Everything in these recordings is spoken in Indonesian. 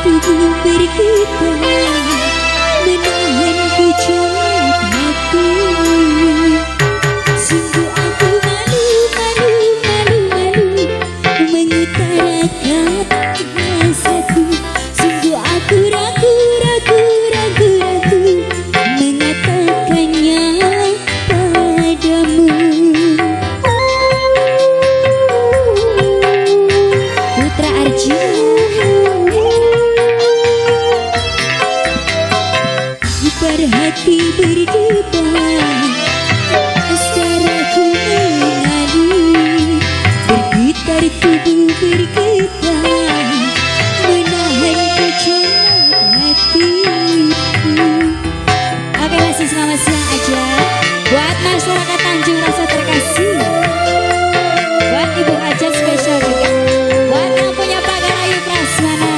Tubuh bergetar menahan gejolak hati. Sungguh aku malu mengutarakan hasratku. Sungguh aku ragu mengatakannya padamu. Putra Arjuna berhati berdebar, asmaraku mengalir, bergetar tubuh bergetar, menahan gejolak hati. Oke, masih selamat siang aja buat masyarakat Tanjung Rasa terkasih, buat Ibu Aja spesial juga, buat yang punya Pagar Ayu Prasmana,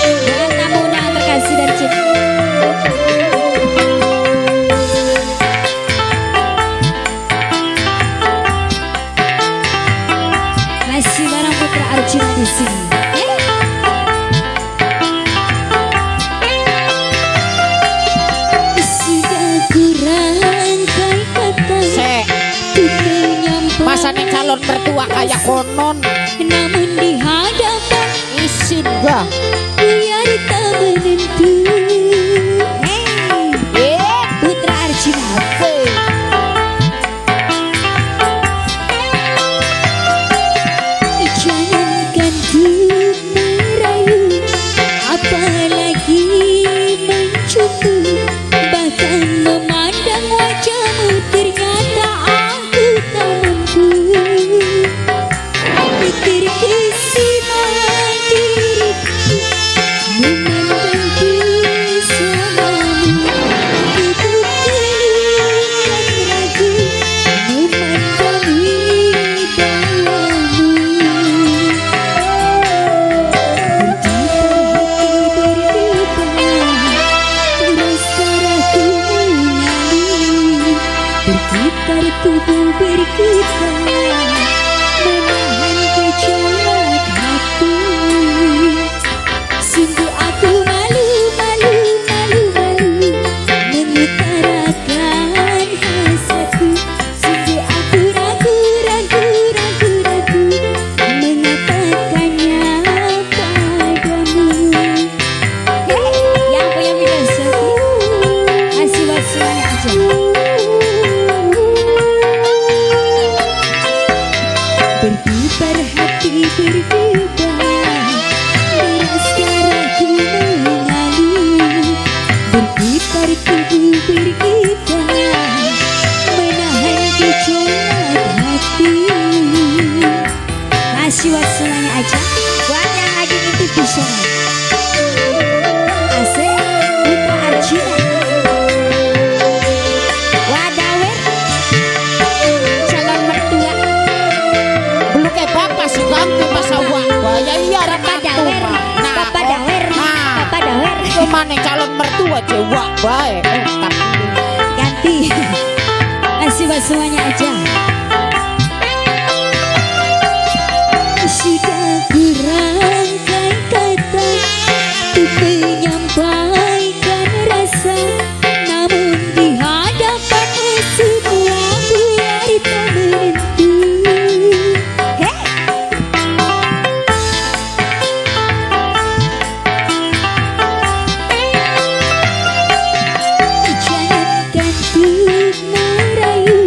buat tamu yang terkasih dan cinta. Masih bareng Putra Arjuna di sini. Sudah kurangkai kata untuk menyampaikan. Masa nih calon mertua kayak konon. Namun di hadapan isin gak biar tak menentu. Putra Arjuna. Jangankan ku merayu, apalagi mencukup, bahkan memandang wajahmu ternyata aku tak mampu. Terkesima diriku memandang bersamamu, tubuh keluar ragu memandangi bawamu. Bergetar tubuh bergetar, menahan gejolak hati. Sungguh aku malu mengutarakan hasratku. Sungguh aku ragu mengatakannya padamu. Yang punya filosofi kasih wasiatnya aja. Berdebar hati berdebar, deras darahku mengalir, bergetar tubuh bergetar, menahan gejolak hati. Masih buat semuanya aja, buat yang lagi itu bisa. Asik, Putra Arjuna. Wadawer, calon mertua. bapak sih ganti masa ya iya Bapak Dawer, Bapak Dawer, Bapak Dawer. Kemana calon mertua cewek baik. Ganti. Kasih buat semuanya aja. Sudah kurangkai kata untuk menyampaikan rasa, namun di hadapan semua biar tak menentu. Jangankan untuk merayu,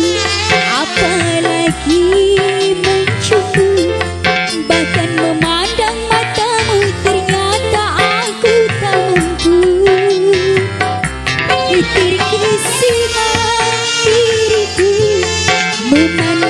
apalagi mencukup, bahkan memandang matamu ternyata aku tak mampu. Terkesima diriku memandang